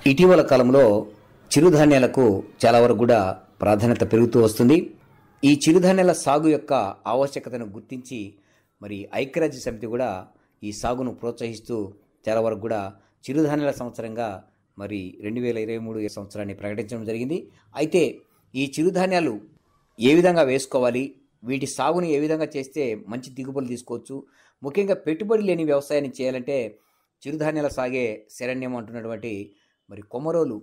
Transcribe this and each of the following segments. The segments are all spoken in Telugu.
ఇటీవల కాలంలో చిరుధాన్యాలకు చాలా వరకు కూడా ప్రాధాన్యత పెరుగుతూ వస్తుంది. ఈ చిరుధాన్యాల సాగు యొక్క ఆవశ్యకతను గుర్తించి మరి ఐక్యరాజ్య సమితి కూడా ఈ సాగును ప్రోత్సహిస్తూ చాలా వరకు కూడా చిరుధాన్యాల సంవత్సరంగా మరి 2023 సంవత్సరాన్ని ప్రకటించడం జరిగింది. అయితే ఈ చిరుధాన్యాలు ఏ విధంగా వేసుకోవాలి, వీటి సాగుని ఏ విధంగా చేస్తే మంచి దిగుబడులు తీసుకోవచ్చు, ముఖ్యంగా పెట్టుబడి లేని వ్యవసాయాన్ని చేయాలంటే చిరుధాన్యాల సాగే శరణ్యం అంటున్నటువంటి మరి కొమరోలు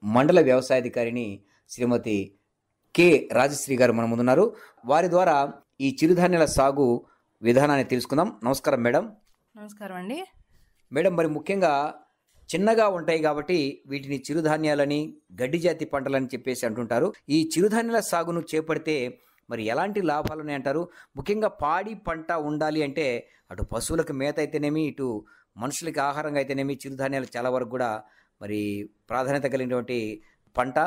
మండల వ్యవసాయాధికారిని శ్రీమతి కె రాజశ్రీ గారు మన ముందున్నారు. వారి ద్వారా ఈ చిరుధాన్యాల సాగు విధానాన్ని తెలుసుకుందాం. నమస్కారం మేడం. నమస్కారం అండి. మేడం, మరి ముఖ్యంగా చిన్నగా ఉంటాయి కాబట్టి వీటిని చిరుధాన్యాలని, గడ్డి జాతి పంటలని చెప్పేసి అంటుంటారు. ఈ చిరుధాన్యాల సాగును చేపడితే మరి ఎలాంటి లాభాలు ఉన్నాయంటారు? ముఖ్యంగా పాడి పంట ఉండాలి అంటే అటు పశువులకు మేత అయితేనేమి, ఇటు మనుషులకి ఆహారంగా అయితేనేమి చిరుధాన్యాలు చాలా వరకు కూడా మరి ప్రాధాన్యత కలిగినటువంటి పంట.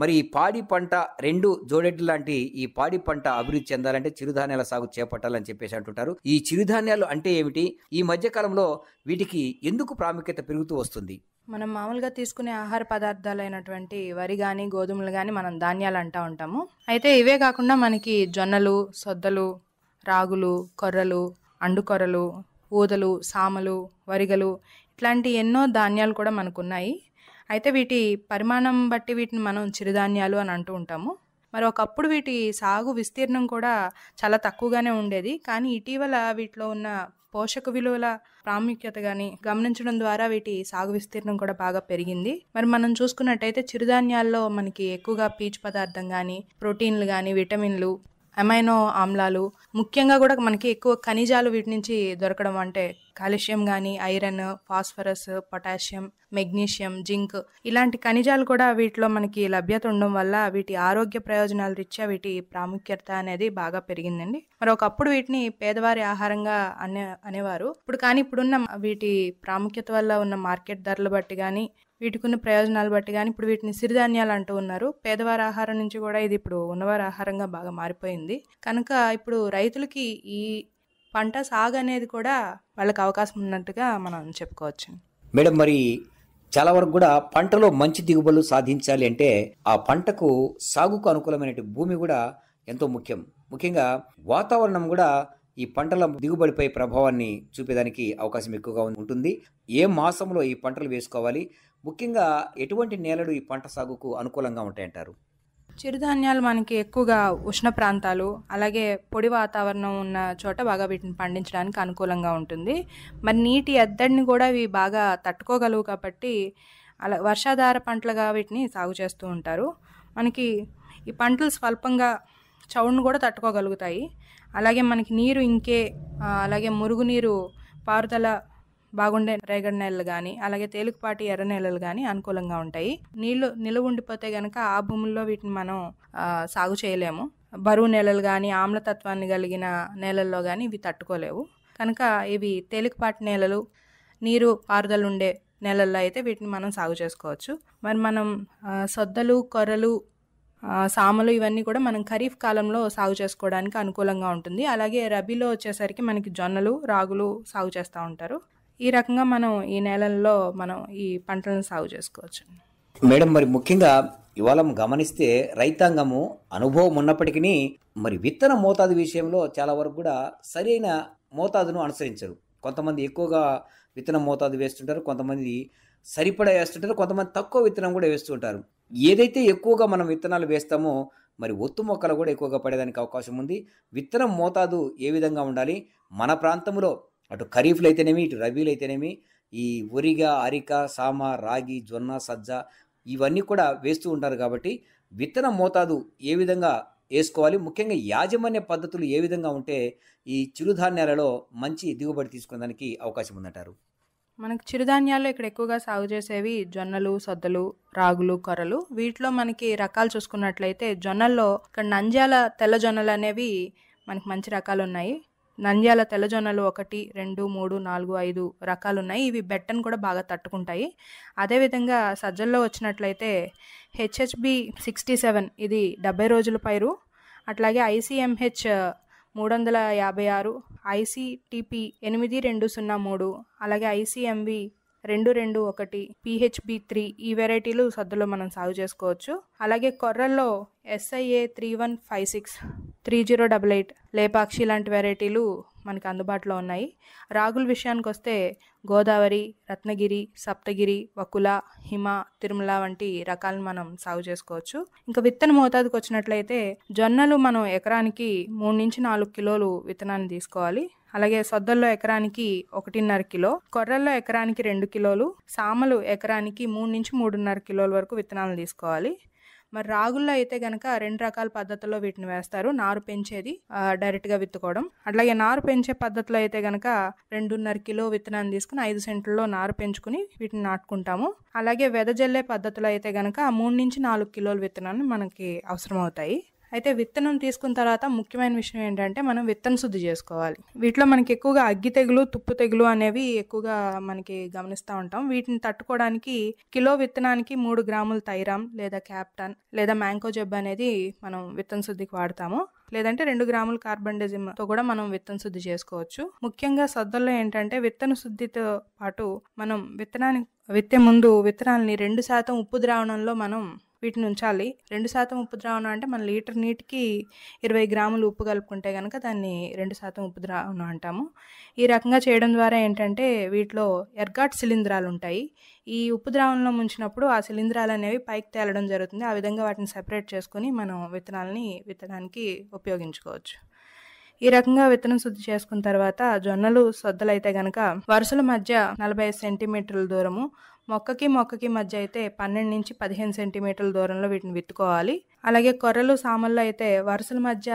మరి ఈ పాడి పంట రెండు జోడెడ్లు లాంటి ఈ పాడి పంట అభివృద్ధి చెందాలంటే చిరుధాన్యాల సాగు చేపట్టాలని చెప్పేసి అంటుంటారు. ఈ చిరుధాన్యాలు అంటే ఏమిటి? ఈ మధ్య కాలంలో వీటికి ఎందుకు ప్రాముఖ్యత పెరుగుతూ వస్తుంది? మనం మామూలుగా తీసుకునే ఆహార పదార్థాలైనటువంటి వరి కానీ, గోధుమలు కానీ మనం ధాన్యాలు అంటూ ఉంటాము. అయితే ఇవే కాకుండా మనకి జొన్నలు, సొద్దలు, రాగులు, కొర్రలు, అండుకొర్రలు, ఊదలు, సామలు, వరిగలు ఇట్లాంటి ఎన్నో ధాన్యాలు కూడా మనకు ఉన్నాయి. అయితే వీటి పరిమాణం బట్టి వీటిని మనం చిరుధాన్యాలు అని అంటూ ఉంటాము. మరి ఒకప్పుడు వీటి సాగు విస్తీర్ణం కూడా చాలా తక్కువగానే ఉండేది. కానీ ఇటీవల వీటిలో ఉన్న పోషక విలువల ప్రాముఖ్యత కానీ గమనించడం ద్వారా వీటి సాగు విస్తీర్ణం కూడా బాగా పెరిగింది. మరి మనం చూసుకున్నట్టయితే చిరుధాన్యాల్లో మనకి ఎక్కువగా పీచు పదార్థం కానీ, ప్రోటీన్లు కానీ, విటమిన్లు, అమైనో ఆమ్లాలు, ముఖ్యంగా కూడా మనకి ఎక్కువ ఖనిజాలు వీటి నుంచి దొరకడం, అంటే కాల్షియం కానీ, iron, phosphorus, potassium, magnesium, zinc ఇలాంటి ఖనిజాలు కూడా వీటిలో మనకి లభ్యత ఉండడం వల్ల వీటి ఆరోగ్య ప్రయోజనాల రీత్యా వీటి ప్రాముఖ్యత అనేది బాగా పెరిగిందండి. మరి ఒకప్పుడు వీటిని పేదవారి ఆహారంగా అనేవారు. ఇప్పుడున్న వీటి ప్రాముఖ్యత వల్ల ఉన్న మార్కెట్ ధరలు బట్టి కానీ, వీటికి ఉన్న ప్రయోజనాలు బట్టి కానీ ఇప్పుడు వీటిని సిరిధాన్యాలు అంటూ ఉన్నారు. పేదవారి ఆహారం నుంచి కూడా ఇది ఇప్పుడు ఉన్నవారి ఆహారంగా బాగా మారిపోయింది. కనుక ఇప్పుడు రైతులకి ఈ పంట సాగు అనేది కూడా వాళ్ళకి అవకాశం ఉన్నట్టుగా మనం చెప్పుకోవచ్చు. మేడం, మరి చాలా వరకు కూడా పంటలో మంచి దిగుబడులు సాధించాలి అంటే ఆ పంటకు సాగుకు అనుకూలమైన భూమి కూడా ఎంతో ముఖ్యం. ముఖ్యంగా వాతావరణం కూడా ఈ పంటల దిగుబడిపై ప్రభావాన్ని చూపేదానికి అవకాశం ఎక్కువగా ఉంటుంది. ఏ మాసంలో ఈ పంటలు వేసుకోవాలి, ముఖ్యంగా ఎటువంటి నేలలు ఈ పంట సాగుకు అనుకూలంగా ఉంటాయంటారు? చిరుధాన్యాలు మనకి ఎక్కువగా ఉష్ణ ప్రాంతాలు, అలాగే పొడి వాతావరణం ఉన్న చోట బాగా వీటిని పండించడానికి అనుకూలంగా ఉంటుంది. మరి నీటి ఎద్దడిని కూడా ఇవి బాగా తట్టుకోగలవు కాబట్టి అలా వర్షాధార పంటలుగా వీటిని సాగు చేస్తూ ఉంటారు. మనకి ఈ పంటలు స్వల్పంగా చౌడును కూడా తట్టుకోగలుగుతాయి. అలాగే మనకి నీరు అలాగే మురుగునీరు పారుదల బాగుండే రేగడి నేలలు కానీ, అలాగే తేలికపాటి ఎర్ర నేలలు కానీ అనుకూలంగా ఉంటాయి. నీళ్లు నిలువ ఉండిపోతే కనుక ఆ భూముల్లో వీటిని మనం సాగు చేయలేము. బరువు నేలలు కానీ, ఆమ్లతత్వాన్ని కలిగిన నేలల్లో కానీ ఇవి తట్టుకోలేవు. కనుక ఇవి తేలికపాటి నేలలు, నీరు పారుదల ఉండే నేలల్లో అయితే వీటిని మనం సాగు చేసుకోవచ్చు. మరి మనం సొద్దలు, కొర్రలు, సామలు ఇవన్నీ కూడా మనం ఖరీఫ్ కాలంలో సాగు చేసుకోవడానికి అనుకూలంగా ఉంటుంది. అలాగే రబీలో వచ్చేసరికి మనకి జొన్నలు, రాగులు సాగు చేస్తూ ఉంటారు. ఈ రకంగా మనం ఈ నేలల్లో మనం ఈ పంటలను సాగు చేసుకోవచ్చు. మేడం, మరి ముఖ్యంగా ఇవాళ గమనిస్తే రైతాంగము అనుభవం ఉన్నప్పటికీ మరి విత్తన మోతాదు విషయంలో చాలా వరకు కూడా సరైన మోతాదును అనుసరించరు. కొంతమంది ఎక్కువగా విత్తన మోతాదు వేస్తుంటారు, కొంతమంది సరిపడా వేస్తుంటారు, కొంతమంది తక్కువ విత్తనం కూడా వేస్తుంటారు. ఏదైతే ఎక్కువగా మనం విత్తనాలు వేస్తామో మరి ఒత్తు మొక్కలు కూడా ఎక్కువగా పడేదానికి అవకాశం ఉంది. విత్తనం మోతాదు ఏ విధంగా ఉండాలి? మన ప్రాంతంలో అటు ఖరీఫ్లు అయితేనేమి, ఇటు రబీలు అయితేనేమి ఈ వరిగా, అరిక, సామ, రాగి, జొన్న, సజ్జ ఇవన్నీ కూడా వేస్తూ ఉంటారు. కాబట్టి విత్తన మోతాదు ఏ విధంగా వేసుకోవాలి, ముఖ్యంగా యాజమాన్య పద్ధతులు ఏ విధంగా ఉంటే ఈ చిరుధాన్యాలలో మంచి దిగుబడి తీసుకునేదానికి అవకాశం ఉందంటారు? మనకు చిరుధాన్యాల్లో ఇక్కడ ఎక్కువగా సాగు చేసేవి జొన్నలు, సొద్దలు, రాగులు, కొర్రలు. వీటిలో మనకి రకాలు చూసుకున్నట్లయితే జొన్నల్లో ఇక్కడ నంద్యాల తెల్ల జొన్నలు అనేవి మనకి మంచి రకాలు ఉన్నాయి. నంద్యాల తెల్ల జొన్నలు 1, 2, 3, 4, 5 రకాలు ఉన్నాయి. ఇవి బెట్టను కూడా బాగా తట్టుకుంటాయి. అదేవిధంగా సజ్జల్లో వచ్చినట్లయితే HHB 67 ఇది 70 రోజుల పైరు, అట్లాగే ICMH 356, ICTP 8203, అలాగే ICMV 221, PHB3 ఈ వెరైటీలు సద్దులో మనం సాగు చేసుకోవచ్చు. అలాగే కొర్రల్లో SIA 3156, 3088, లేపాక్షి లాంటి వెరైటీలు మనకి అందుబాటులో ఉన్నాయి. రాగుల విషయానికి వస్తే గోదావరి, రత్నగిరి, సప్తగిరి, వకుల, హిమ, తిరుమల వంటి రకాలను మనం సాగు చేసుకోవచ్చు. ఇంకా విత్తన మోతాదుకు వచ్చినట్లయితే జొన్నలు మనం ఎకరానికి 3 నుంచి 4 కిలోలు విత్తనాన్ని తీసుకోవాలి. అలాగే సొద్దల్లో ఎకరానికి 1.5 కిలో, కొర్రల్లో ఎకరానికి 2 కిలోలు, సామలు ఎకరానికి 3 నుంచి 3.5 కిలోల వరకు విత్తనాలు తీసుకోవాలి. మరి రాగుల్లో అయితే గనక 2 రకాల పద్ధతుల్లో వీటిని వేస్తారు. నారు పెంచేది, డైరెక్ట్గా విత్తుకోవడం. అట్లాగే నారు పెంచే పద్ధతిలో అయితే గనక 2.5 కిలో విత్తనాన్ని తీసుకుని 5 సెంట్లలో నారు పెంచుకుని వీటిని నాటుకుంటాము. అలాగే వెదజల్లే పద్ధతిలో అయితే గనక 3 నుంచి 4 కిలోల విత్తనాన్ని మనకి అవసరం అవుతాయి. అయితే విత్తనం తీసుకున్న తర్వాత ముఖ్యమైన విషయం ఏంటంటే మనం విత్తన శుద్ధి చేసుకోవాలి. వీటిలో మనకి ఎక్కువగా అగ్గి తెగులు, తుప్పు తెగులు అనేవి ఎక్కువగా మనకి గమనిస్తూ ఉంటాం. వీటిని తట్టుకోవడానికి కిలో విత్తనానికి 3 గ్రాముల థైరామ్ లేదా క్యాప్టన్ లేదా మ్యాంకోజెబ్ అనేది మనం విత్తన శుద్ధికి వాడతాము. లేదంటే 2 గ్రాముల కార్బండెజిమ్తో కూడా మనం విత్తన శుద్ధి చేసుకోవచ్చు. ముఖ్యంగా సద్దల్లో ఏంటంటే విత్తన శుద్ధితో పాటు మనం విత్తే ముందు విత్తనాలని 2% ఉప్పు ద్రావణంలో మనం వీటిని ఉంచాలి. 2% ఉప్పు ద్రావణం అంటే మన లీటర్ నీటికి 20 గ్రాములు ఉప్పు కలుపుకుంటే కనుక దాన్ని 2% ఉప్పు ద్రావణం అంటాము. ఈ రకంగా చేయడం ద్వారా ఏంటంటే వీటిలో ఎర్గాట్ శిలీంధ్రాలు ఉంటాయి. ఈ ఉప్పు ద్రావణంలో ముంచినప్పుడు ఆ శిలీంధ్రాలు అనేవి పైకి తేలడం జరుగుతుంది. ఆ విధంగా వాటిని సెపరేట్ చేసుకుని మనం విత్తనాలని విత్తడానికి ఉపయోగించుకోవచ్చు. ఈ రకంగా విత్తనం శుద్ధి చేసుకున్న తర్వాత జొన్నలు, సొద్దలైతే గనక వరుసల మధ్య 45 సెంటీమీటర్ల దూరము, మొక్కకి మధ్య అయితే 12 నుంచి 15 సెంటీమీటర్ల దూరంలో వీటిని విత్తుకోవాలి. అలాగే కొర్రలు, సామల్లో అయితే వరుసల మధ్య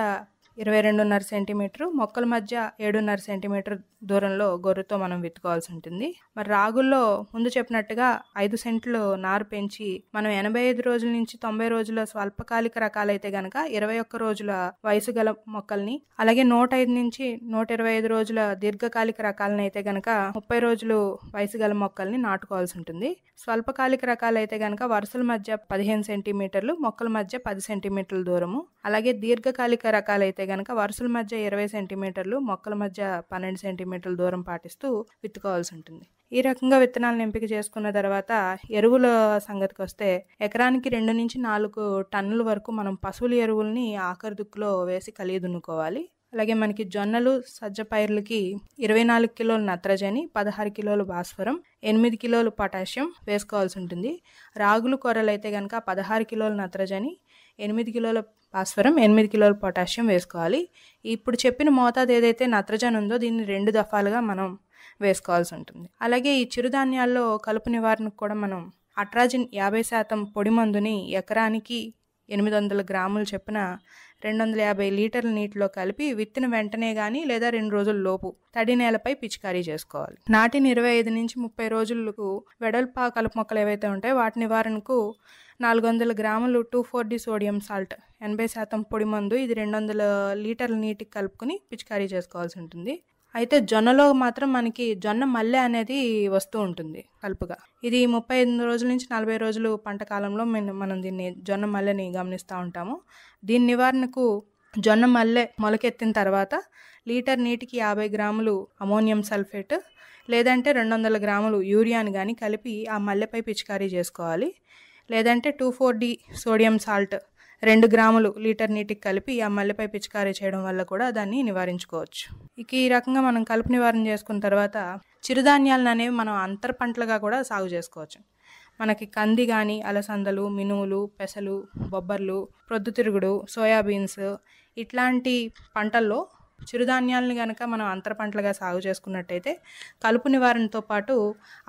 22.5 సెంటీమీటరు, మొక్కల మధ్య 7.5 సెంటీమీటర్ దూరంలో గొర్రెతో మనం విత్తుకోవాల్సి ఉంటుంది. మరి రాగుల్లో ముందు చెప్పినట్టుగా 5 సెంట్లు నారు పెంచి మనం 85 రోజుల నుంచి 90 రోజుల స్వల్పకాలిక రకాలైతే గనక 21 రోజుల వయసు గల మొక్కల్ని, అలాగే 105 నుంచి 125 రోజుల దీర్ఘకాలిక రకాలను అయితే గనక 30 రోజులు వయసు గల మొక్కల్ని నాటుకోవాల్సి ఉంటుంది. స్వల్పకాలిక రకాలైతే గనక వరుసల మధ్య 15 సెంటీమీటర్లు, మొక్కల మధ్య 10 సెంటీమీటర్ల దూరము, అలాగే దీర్ఘకాలిక రకాలైతే గనక వరుసల మధ్య 20 సెంటీమీటర్లు, మొక్కల మధ్య 12 సెంటీమీటర్ల దూరం పాటిస్తూ విత్తుకోవాల్సి ఉంటుంది. ఈ రకంగా విత్తనాలను ఎంపిక చేసుకున్న తర్వాత ఎరువుల సంగతికి వస్తే ఎకరానికి 2 నుంచి 4 టన్నుల వరకు మనం పశువుల ఎరువుల్ని ఆఖరి దుక్కులో వేసి కలిగి దున్నుకోవాలి. అలాగే మనకి జొన్నలు, సజ్జ పైర్లకి 24 కిలోలు నత్రజని, 16 కిలోలు భాస్వరం, 8 కిలోలు పొటాషియం వేసుకోవాల్సి ఉంటుంది. రాగులు, కొర్రలు అయితే కనుక 16 కిలోలు నత్రజని, 8 కిలోల భాస్వరం, 8 కిలోల పొటాషియం వేసుకోవాలి. ఇప్పుడు చెప్పిన మోతాదు ఏదైతే నత్రజని ఉందో దీన్ని 2 దఫాలుగా మనం వేసుకోవాల్సి ఉంటుంది. అలాగే ఈ చిరుధాన్యాల్లో కలుపు నివారణకు కూడా మనం అట్రాజిన్ 50% పొడి మందుని ఎకరానికి 800 గ్రాములు చొప్పున 250 లీటర్ల నీటిలో కలిపి విత్తిన వెంటనే కానీ లేదా 2 రోజుల లోపు తడి నేలపై పిచికారీ చేసుకోవాలి. నాటిన 25 నుంచి 30 రోజులకు వెడల్పా కలుపు మొక్కలు ఏవైతే ఉంటాయో వాటి నివారణకు 400 గ్రాములు 2,4-D సోడియం సాల్ట్ 80% పొడి మందు ఇది 200 లీటర్ల నీటికి కలుపుకుని పిచికారీ చేసుకోవాల్సి ఉంటుంది. అయితే జొన్నలో మాత్రం మనకి జొన్న మల్లె అనేది వస్తూ ఉంటుంది కలుపుగా. ఇది 35 రోజుల నుంచి 40 రోజులు పంట కాలంలో మనం దీన్ని జొన్న మల్లెని గమనిస్తూ ఉంటాము. దీని నివారణకు జొన్న మల్లె మొలకెత్తిన తర్వాత లీటర్ నీటికి 50 గ్రాములు అమోనియం సల్ఫేట్ లేదంటే 200 గ్రాములు యూరియాని కానీ కలిపి ఆ మల్లెపై పిచికారీ చేసుకోవాలి. లేదంటే 2,4-D సోడియం సాల్ట్ 2 గ్రాములు లీటర్ నీటికి కలిపి ఆ మల్లెపై పిచికారీ చేయడం వల్ల కూడా దాన్ని నివారించుకోవచ్చు. ఇక ఈ రకంగా మనం కలుపు నివారణ చేసుకున్న తర్వాత చిరుధాన్యాలను అనేవి మనం అంతర పంటలుగా కూడా సాగు చేసుకోవచ్చు. మనకి కంది కానీ, అలసందలు, మినుములు, పెసలు, బొబ్బర్లు, ప్రొద్దుతిరుగుడు, సోయాబీన్స్ ఇట్లాంటి పంటల్లో చిరుధాన్యాలను కనుక మనం అంతర పంటలుగా సాగు చేసుకున్నట్టయితే కలుపు నివారణతో పాటు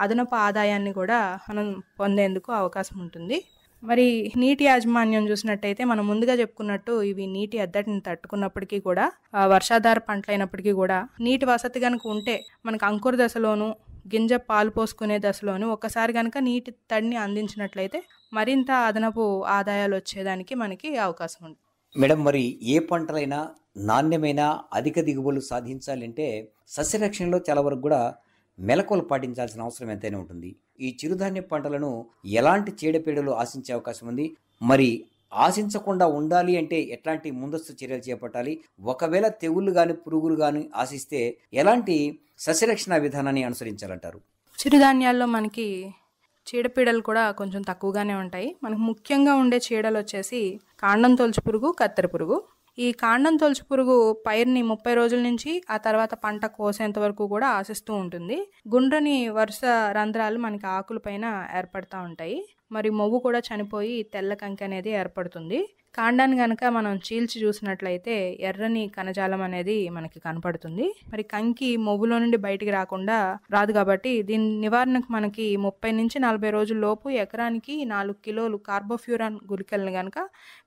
అదనపు ఆదాయాన్ని కూడా మనం పొందేందుకు అవకాశం ఉంటుంది. మరి నీటి యాజమాన్యం చూసినట్టయితే మనం ముందుగా చెప్పుకున్నట్టు ఇవి నీటి ఎద్దడిని తట్టుకున్నప్పటికీ కూడా వర్షాధార పంటలైనప్పటికీ కూడా నీటి వసతి కనుక ఉంటే మనకు అంకుర దశలోను, గింజ పాలు పోసుకునే దశలోను ఒకసారి కనుక నీటి తడిని అందించినట్లయితే మరింత అదనపు ఆదాయాలు వచ్చేదానికి మనకి అవకాశం ఉంది. మేడం, మరి ఏ పంటలైనా నాణ్యమైన అధిక దిగుబడులు సాధించాలంటే సస్యరక్షణలో చాలా వరకు కూడా మెలకువలు పాటించాల్సిన అవసరం ఎంతైనా ఉంటుంది. ఈ చిరుధాన్య పంటలను ఎలాంటి చీడపీడలు ఆశించే అవకాశం ఉంది? మరి ఆశించకుండా ఉండాలి అంటే ఎట్లాంటి ముందస్తు చర్యలు చేపట్టాలి? ఒకవేళ తెగుళ్ళు కానీ పురుగులు కానీ ఆశిస్తే ఎలాంటి సస్యరక్షణ విధానాన్ని అనుసరించాలంటారు? చిరుధాన్యాల్లో మనకి చీడపీడలు కూడా కొంచెం తక్కువగానే ఉంటాయి. మనకు ముఖ్యంగా ఉండే చీడలు వచ్చేసి కాండం తొలుచు పురుగు, కత్తెర పురుగు. ఈ కాండం తొలుచు పురుగు పైరుని 30 రోజుల నుంచి ఆ తర్వాత పంట కోసేంత వరకు కూడా ఆశిస్తూ ఉంటుంది. గుండ్రని వరుస రంధ్రాలు మనకి ఆకులపైన ఏర్పడతా ఉంటాయి. మరి మొవ్వు కూడా చనిపోయి తెల్ల కంకి అనేది ఏర్పడుతుంది. కాండాన్ని కనుక మనం చీల్చి చూసినట్లయితే ఎర్రని కణజాలం అనేది మనకి కనపడుతుంది. మరి కంకి మొవ్వులో నుండి బయటికి రాదు కాబట్టి దీని నివారణకు మనకి 30 నుంచి 40 రోజుల లోపు ఎకరానికి 4 కిలోలు కార్బోఫ్యూరాన్ గుళికలను కనుక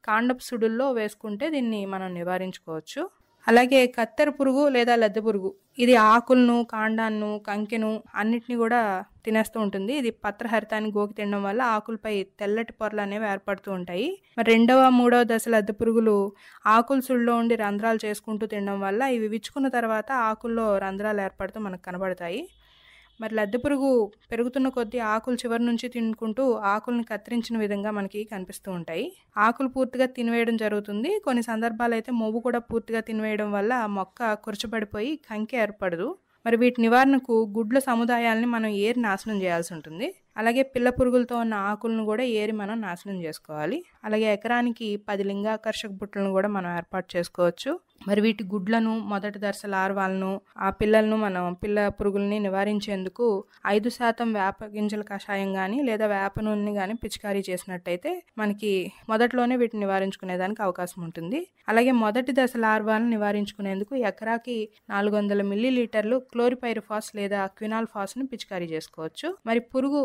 కాండపు సుడుల్లో వేసుకుంటే దీన్ని మనం నివారించుకోవచ్చు. అలాగే కత్తెర పురుగు లేదా లద్దె పురుగు ఇది ఆకులను, కాండాన్ని, కంకెను అన్నిటిని కూడా తినేస్తూ ఉంటుంది. ఇది పత్రహరితాన్ని గోకి తినడం వల్ల ఆకులపై తెల్లటి పొరలు అనేవి ఏర్పడుతూ ఉంటాయి. మరి 2వ, 3వ దశ లద్దె పురుగులు ఆకుల సుడిలో ఉండి రంధ్రాలు చేసుకుంటూ తినడం వల్ల ఇవి విచ్చుకున్న తర్వాత ఆకుల్లో రంధ్రాలు ఏర్పడుతూ మనకు కనబడతాయి. మరి లద్దె పురుగు పెరుగుతున్న కొద్దీ ఆకులు చివరి నుంచి తినుకుంటూ ఆకుల్ని కత్తిరించిన విధంగా మనకి కనిపిస్తూ ఉంటాయి. ఆకులు పూర్తిగా తినివేయడం జరుగుతుంది. కొన్ని సందర్భాలు అయితే మొవ్వు కూడా పూర్తిగా తినివేయడం వల్ల మొక్క కురచబడిపోయి కంకి ఏర్పడదు. మరి వీటి నివారణకు గుడ్ల సముదాయాల్ని మనం ఏరి నాశనం చేయాల్సి ఉంటుంది. అలాగే పిల్ల పురుగులతో ఉన్న ఆకులను కూడా ఏరి మనం నాశనం చేసుకోవాలి. అలాగే ఎకరానికి 10 లింగాకర్షక బుట్టలను కూడా మనం ఏర్పాటు చేసుకోవచ్చు. మరి వీటి గుడ్లను, మొదటి దశ లార్వాలను, ఆ పిల్లలను మనం పిల్ల పురుగుల్ని నివారించేందుకు 5% వేప గింజల కషాయం కానీ లేదా వేప నూనెని కానీ పిచికారీ చేసినట్టయితే మనకి మొదట్లోనే వీటిని నివారించుకునేదానికి అవకాశం ఉంటుంది. అలాగే మొదటి దశ లార్వాలను నివారించుకునేందుకు ఎకరాకి 400 మిల్లీలీటర్లు క్లోరిపైరిఫాస్ లేదా క్వినాల్ఫాస్ని పిచికారీ చేసుకోవచ్చు. మరి పురుగు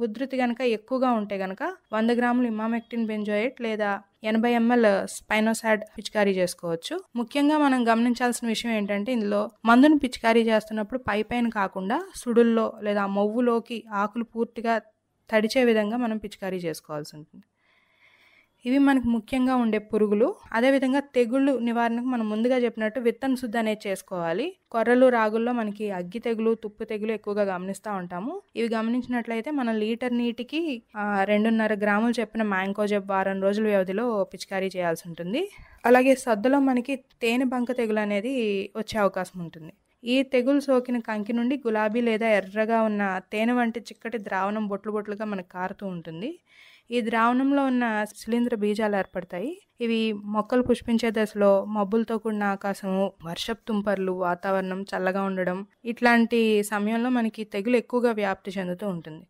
ఉధృతి కనుక ఎక్కువగా ఉంటే కనుక 100 గ్రాములు ఇమామెక్టిన్ బెంజోయేట్ లేదా 80 ml స్పైనోసాడ్ పిచికారీ చేసుకోవచ్చు. ముఖ్యంగా మనం గమనించాల్సిన విషయం ఏంటంటే ఇందులో మందును పిచికారీ చేస్తున్నప్పుడు పైపైన కాకుండా సుడుల్లో లేదా మొవ్వులోకి ఆకులు పూర్తిగా తడిచే విధంగా మనం పిచికారీ చేసుకోవాల్సి ఉంటుంది. ఇవి మనకు ముఖ్యంగా ఉండే పురుగులు. అదేవిధంగా తెగుళ్ళు నివారణకు మనం ముందుగా చెప్పినట్టు విత్తన శుద్ధి అనేది చేసుకోవాలి. కొర్రలు, రాగుల్లో మనకి అగ్గి తెగులు, తుప్పు తెగులు ఎక్కువగా గమనిస్తూ ఉంటాము. ఇవి గమనించినట్లయితే మనం లీటర్ నీటికి 2.5 గ్రాములు చెప్పిన మ్యాంకోజెబ్ వారం రోజుల వ్యవధిలో పిచికారీ చేయాల్సి ఉంటుంది. అలాగే సద్దలో మనకి తేనె బంక తెగులు అనేది వచ్చే అవకాశం ఉంటుంది. ఈ తెగులు సోకిన కంకి నుండి గులాబీ లేదా ఎర్రగా ఉన్న తేనె వంటి చిక్కటి ద్రావణం బొట్లు బొట్లుగా మనకు కారుతూ ఉంటుంది. ఈ ద్రావణంలో ఉన్న శిలీంధ్ర బీజాలు ఏర్పడతాయి. ఇవి మొక్కలు పుష్పించే దశలో మబ్బులతో కూడిన ఆకాశము, వర్షపు తుంపర్లు, వాతావరణం చల్లగా ఉండడం ఇట్లాంటి సమయంలో మనకి తెగులు ఎక్కువగా వ్యాప్తి చెందుతూ ఉంటుంది.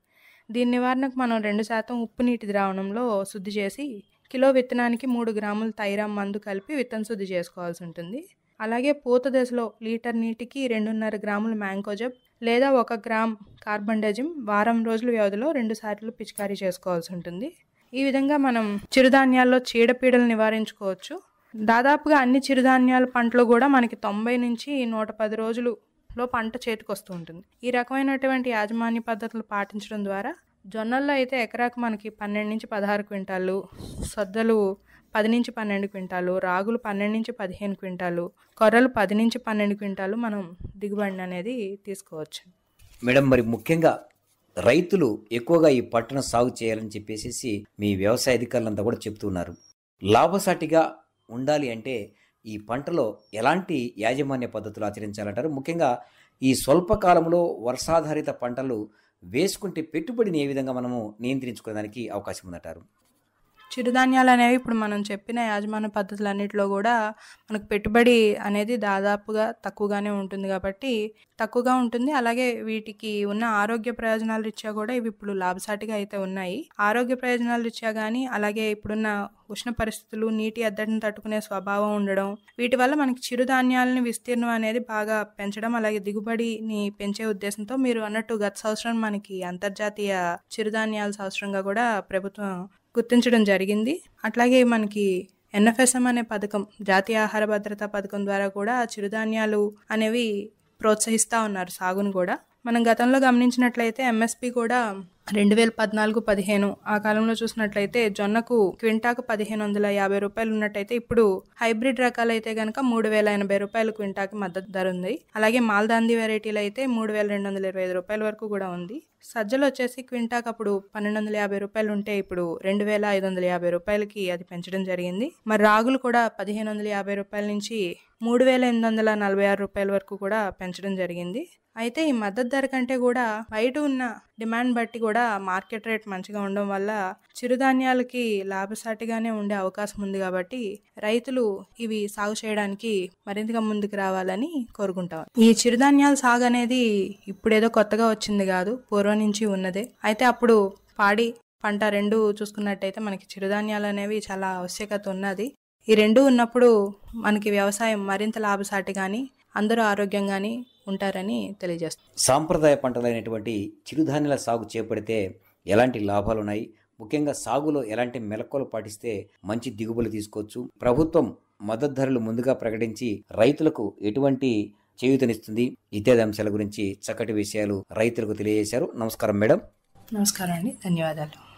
దీని నివారణకు మనం 2% ఉప్పు నీటి ద్రావణంలో శుద్ధి చేసి కిలో విత్తనానికి 3 గ్రాముల థైరామ్ మందు కలిపి విత్తన శుద్ధి చేసుకోవాల్సి ఉంటుంది. అలాగే పూత దశలో లీటర్ నీటికి 2.5 గ్రాముల మ్యాంకోజెబ్ లేదా 1 గ్రామ్ కార్బండజిమ్ వారం రోజుల వ్యవధిలో 2 సార్లు పిచికారీ చేసుకోవాల్సి ఉంటుంది. ఈ విధంగా మనం చిరుధాన్యాల్లో చీడపీడలు నివారించుకోవచ్చు. దాదాపుగా అన్ని చిరుధాన్యాల పంటలు కూడా మనకి 90 నుంచి 110 రోజులలో పంట చేతికి వస్తూ ఉంటుంది. ఈ రకమైనటువంటి యాజమాన్య పద్ధతులు పాటించడం ద్వారా జొన్నల్లో అయితే ఎకరాకు మనకి 12 నుంచి 16 క్వింటాలు, సద్దలు 10 నుంచి 12 క్వింటాలు, రాగులు 12 నుంచి 15 క్వింటాలు, కొర్రలు 10 నుంచి 12 క్వింటాలు మనం దిగుబడిని అనేది తీసుకోవచ్చు. మేడం, మరి ముఖ్యంగా రైతులు ఎక్కువగా ఈ పట్టణ సాగు చేయాలని చెప్పేసి మీ వ్యవసాయ అధికారులంతా కూడా చెప్తున్నారు. లాభసాటిగా ఉండాలి అంటే ఈ పంటలో ఎలాంటి యాజమాన్య పద్ధతులు ఆచరించాలంటారు? ముఖ్యంగా ఈ స్వల్పకాలంలో వర్షాధారిత పంటలు వేసుకుంటే పెట్టుబడిని ఏ విధంగా మనము నియంత్రించుకోవడానికి అవకాశం ఉందంటారు? చిరుధాన్యాలు అనేవి ఇప్పుడు మనం చెప్పిన యాజమాన్య పద్ధతులన్నిటిలో కూడా మనకు పెట్టుబడి అనేది దాదాపుగా తక్కువగానే ఉంటుంది కాబట్టి తక్కువగా ఉంటుంది. అలాగే వీటికి ఉన్న ఆరోగ్య ప్రయోజనాల రీత్యా కూడా ఇవి ఇప్పుడు లాభసాటిగా అయితే ఉన్నాయి. ఆరోగ్య ప్రయోజనాల రీత్యా కానీ అలాగే ఇప్పుడున్న ఉష్ణ పరిస్థితులు, నీటి ఎద్దడిని తట్టుకునే స్వభావం ఉండడం, వీటి వల్ల మనకి చిరుధాన్యాలని విస్తీర్ణం అనేది బాగా పెంచడం, అలాగే దిగుబడిని పెంచే ఉద్దేశంతో మీరు అన్నట్టు గత సంవత్సరం మనకి అంతర్జాతీయ చిరుధాన్యాల సంవత్సరంగా కూడా ప్రభుత్వం గుర్తించడం జరిగింది. అట్లాగే మనకి NFSM అనే పథకం, జాతీయ ఆహార భద్రతా పథకం ద్వారా కూడా చిరుధాన్యాలు అనేవి ప్రోత్సహిస్తూ ఉన్నారు సాగును కూడా. మనం గతంలో గమనించినట్లయితే MSP కూడా 2014-15 ఆ కాలంలో చూసినట్లయితే జొన్నకు క్వింటాకు 1550 రూపాయలు ఉన్నట్టయితే ఇప్పుడు హైబ్రిడ్ రకాలైతే కనుక 3080 రూపాయలు క్వింటాకి మద్దతు ధర ఉంది. అలాగే మాల్దాంది వెరైటీలు అయితే 3225 రూపాయల వరకు కూడా ఉంది. సజ్జలు వచ్చేసి క్వింటాకు అప్పుడు 1250 రూపాయలు ఉంటే ఇప్పుడు 2550 రూపాయలకి అది పెంచడం జరిగింది. మరి రాగులు కూడా 1550 రూపాయల నుంచి 3846 రూపాయల వరకు కూడా పెంచడం జరిగింది. అయితే ఈ మద్దతు ధర కంటే కూడా బయట ఉన్న డిమాండ్ బట్టి కూడా మార్కెట్ రేట్ మంచిగా ఉండడం వల్ల చిరుధాన్యాలకి లాభసాటిగానే ఉండే అవకాశం ఉంది కాబట్టి రైతులు ఇవి సాగు చేయడానికి మరింతగా ముందుకు రావాలని కోరుకుంటాం. ఈ చిరుధాన్యాల సాగు అనేది ఇప్పుడేదో కొత్తగా వచ్చింది కాదు, పూర్వం నుంచి ఉన్నదే. అయితే అప్పుడు పాడి పంట రెండు చూసుకున్నట్టయితే మనకి చిరుధాన్యాలు అనేవి చాలా ఆవశ్యకత ఉన్నది. ఈ రెండు ఉన్నప్పుడు మనకి వ్యవసాయం మరింత లాభసాటి కానీ అందరూ ఆరోగ్యంగాని ఉంటారని తెలియజేస్తుంది. సాంప్రదాయ పంటలైనటువంటి చిరుధాన్యాల సాగు చేపడితే ఎలాంటి లాభాలు ఉన్నాయి, ముఖ్యంగా సాగులో ఎలాంటి మెలకువలు పాటిస్తే మంచి దిగుబడులు తీసుకోవచ్చు, ప్రభుత్వం మద్దతు ధరలు ముందుగా ప్రకటించి రైతులకు ఎటువంటి చేయూతనిస్తుంది, ఇత్యాది అంశాల గురించి చక్కటి విషయాలు రైతులకు తెలియజేశారు. నమస్కారం మేడం. నమస్కారం అండి, ధన్యవాదాలు.